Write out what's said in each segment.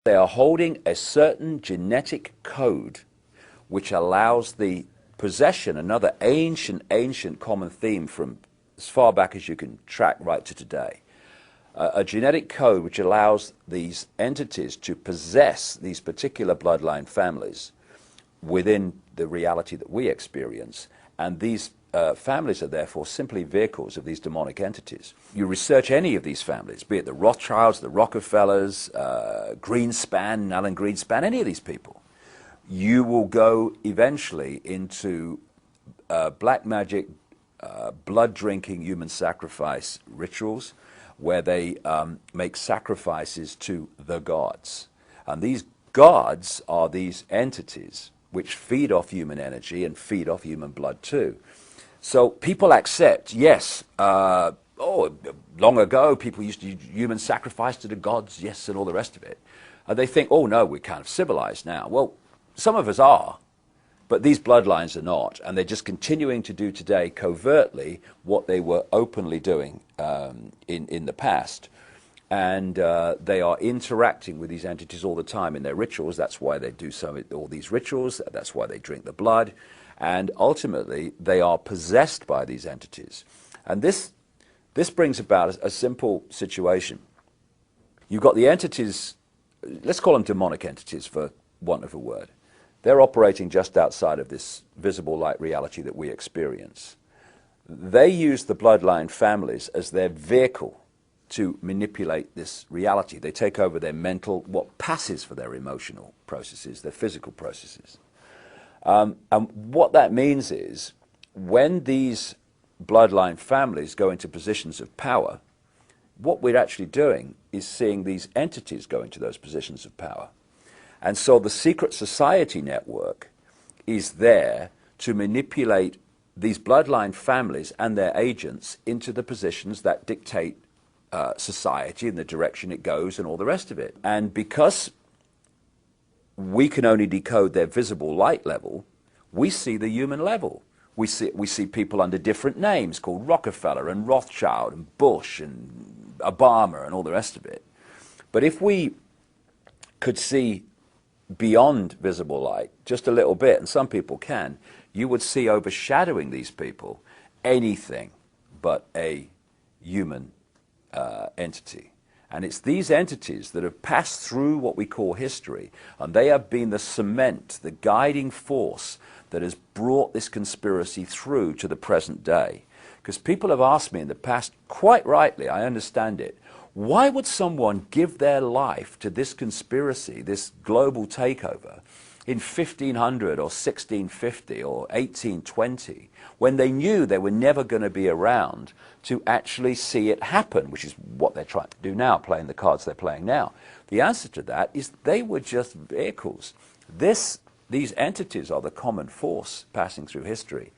They are holding a certain genetic code which allows the possession, another ancient common theme from as far back as you can track right to today, a genetic code which allows these entities to possess these particular bloodline families within the reality that we experience, and these families are therefore simply vehicles of these demonic entities. You research any of these families, be it the Rothschilds, the Rockefellers, Greenspan, Alan Greenspan, any of these people, you will go eventually into black magic, blood-drinking human sacrifice rituals where they make sacrifices to the gods. And these gods are these entities which feed off human energy and feed off human blood too. So people accept, yes, long ago people used to use human sacrifice to the gods, yes, and all the rest of it. And they think, oh no, we're kind of civilized now. Well, some of us are, but these bloodlines are not, and they're just continuing to do today covertly what they were openly doing in the past. And they are interacting with these entities all the time in their rituals. That's why they do all these rituals. That's why they drink the blood. And ultimately, they are possessed by these entities. And this brings about a simple situation. You've got the entities, let's call them demonic entities for want of a word. They're operating just outside of this visible light reality that we experience. They use the bloodline families as their vehicle to manipulate this reality. They take over their mental, what passes for their emotional processes, their physical processes. And what that means is, when these bloodline families go into positions of power, what we're actually doing is seeing these entities go into those positions of power. And so the secret society network is there to manipulate these bloodline families and their agents into the positions that dictate society and the direction it goes and all the rest of it. And because we can only decode their visible light level, we see the human level. We see people under different names called Rockefeller and Rothschild and Bush and Obama and all the rest of it. But if we could see beyond visible light just a little bit, and some people can, you would see overshadowing these people anything but a human entity. And it's these entities that have passed through what we call history, and they have been the cement, the guiding force that has brought this conspiracy through to the present day. Because people have asked me in the past, quite rightly, I understand it, why would someone give their life to this conspiracy, this global takeover, in 1500 or 1650 or 1820, when they knew they were never going to be around to actually see it happen, which is what they're trying to do now, playing the cards they're playing now? The answer to that is they were just vehicles. These entities are the common force passing through history,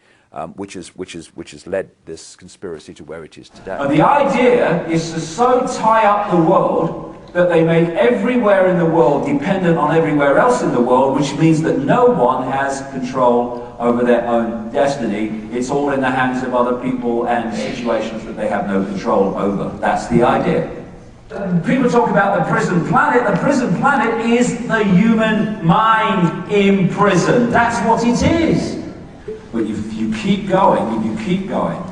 which has led this conspiracy to where it is today. And the idea is to so tie up the world that they make everywhere in the world dependent on everywhere else in the world, which means that no one has control over their own destiny. It's all in the hands of other people and situations that they have no control over. That's the idea. People talk about the prison planet. The prison planet is the human mind in prison. That's what it is. But if you keep going,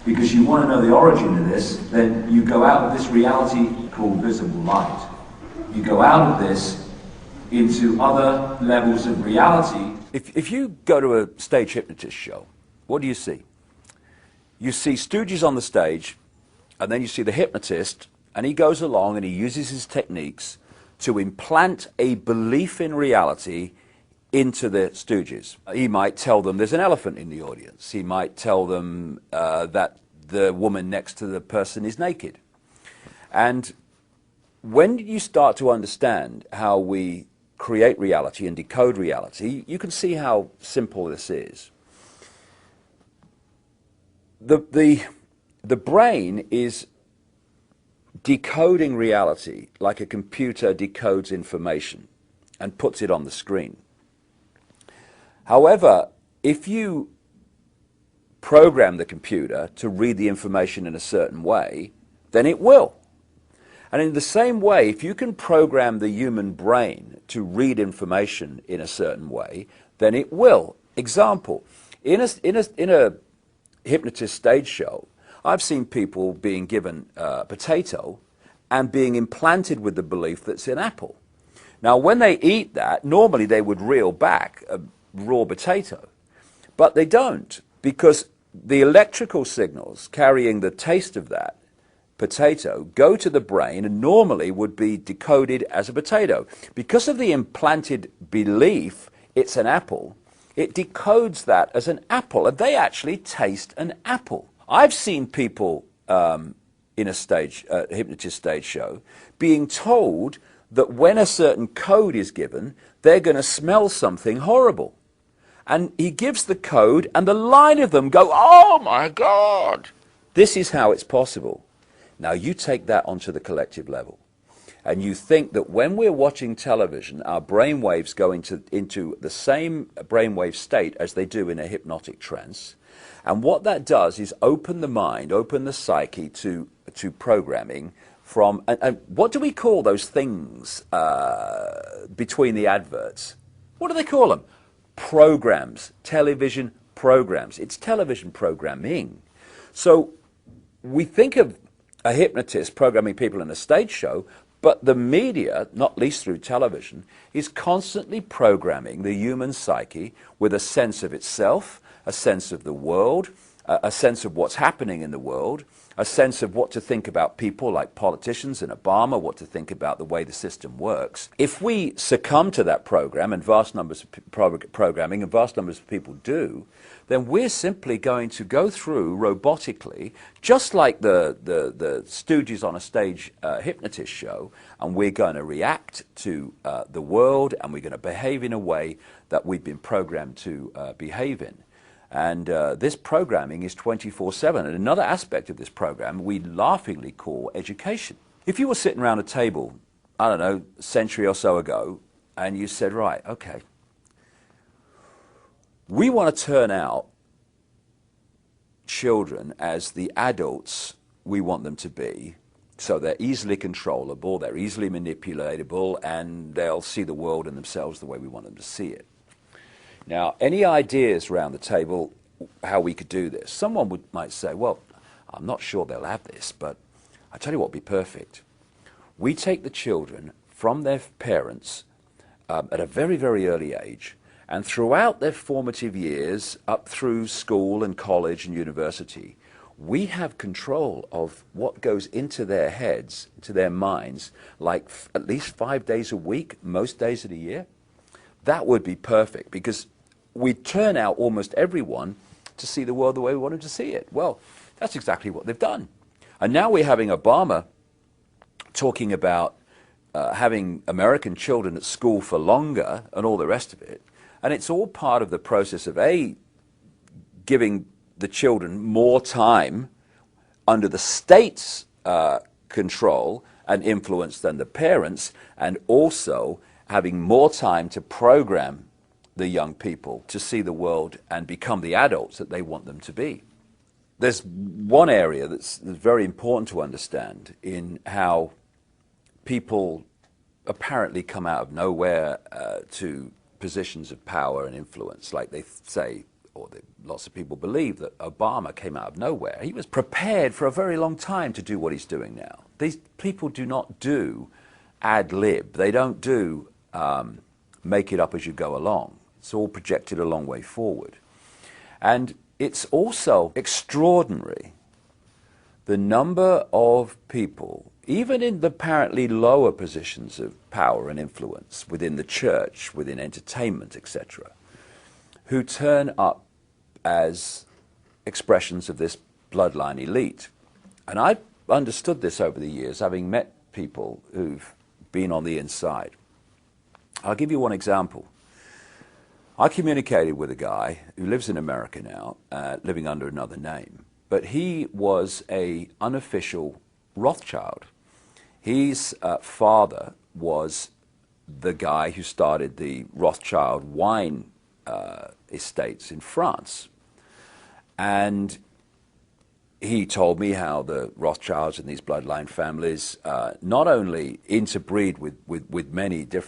because you want to know the origin of this, then you go out of this reality called visible light. You go out of this into other levels of reality. If you go to a stage hypnotist show, what do you see? You see stooges on the stage, and then you see the hypnotist, and he goes along and he uses his techniques to implant a belief in reality into the stooges. He might tell them there's an elephant in the audience. He might tell them that the woman next to the person is naked. And when you start to understand how we create reality and decode reality, you can see how simple this is. The brain is decoding reality like a computer decodes information and puts it on the screen. However, if you program the computer to read the information in a certain way, then it will. And in the same way, if you can program the human brain to read information in a certain way, then it will. Example, in a hypnotist stage show, I've seen people being given a potato and being implanted with the belief that it's an apple. Now, when they eat that, normally they would reel back a raw potato, but they don't, because the electrical signals carrying the taste of that potato go to the brain and normally would be decoded as a potato. Because of the implanted belief it's an apple, it decodes that as an apple, and they actually taste an apple. I've seen people in a hypnotist stage show being told that when a certain code is given, they're going to smell something horrible. And he gives the code, and the line of them go, "Oh my God!" This is how it's possible. Now you take that onto the collective level, and you think that when we're watching television, our brain waves go into the same brainwave state as they do in a hypnotic trance. And what that does is open the mind, open the psyche to programming from, and what do we call those things between the adverts? What do they call them? Programs, television programs. It's television programming. So we think of a hypnotist programming people in a stage show, but the media, not least through television, is constantly programming the human psyche with a sense of itself, a sense of the world, a sense of what's happening in the world, a sense of what to think about people like politicians and Obama, what to think about the way the system works. If we succumb to that program, and vast numbers of programming, and vast numbers of people do, then we're simply going to go through robotically, just like the stooges on a stage hypnotist show, and we're going to react to the world, and we're going to behave in a way that we've been programmed to behave in. And this programming is 24/7. And another aspect of this program we laughingly call education. If you were sitting around a table, I don't know, a century or so ago, and you said, right, okay, we want to turn out children as the adults we want them to be, so they're easily controllable, they're easily manipulatable, and they'll see the world and themselves the way we want them to see it. Now, any ideas around the table how we could do this? Someone might say, well, I'm not sure they'll have this, but I tell you what would be perfect. We take the children from their parents at a very, very early age, and throughout their formative years, up through school and college and university, we have control of what goes into their heads, into their minds, like at least 5 days a week, most days of the year. That would be perfect, because we turn out almost everyone to see the world the way we want them to see it. Well, that's exactly what they've done. And now we're having Obama talking about having American children at school for longer and all the rest of it. And it's all part of the process of, A, giving the children more time under the state's control and influence than the parents, and also having more time to program the young people to see the world and become the adults that they want them to be. There's one area that's very important to understand in how people apparently come out of nowhere to positions of power and influence. Like they say, or lots of people believe, that Obama came out of nowhere. He was prepared for a very long time to do what he's doing now. These people do not do ad lib. They don't do make it up as you go along. It's all projected a long way forward. And it's also extraordinary the number of people, even in the apparently lower positions of power and influence within the church, within entertainment, etc., who turn up as expressions of this bloodline elite. And I've understood this over the years, having met people who've been on the inside. I'll give you one example. I communicated with a guy who lives in America now, living under another name, but he was an unofficial Rothschild. His father was the guy who started the Rothschild wine estates in France. And he told me how the Rothschilds and these bloodline families not only interbreed with many different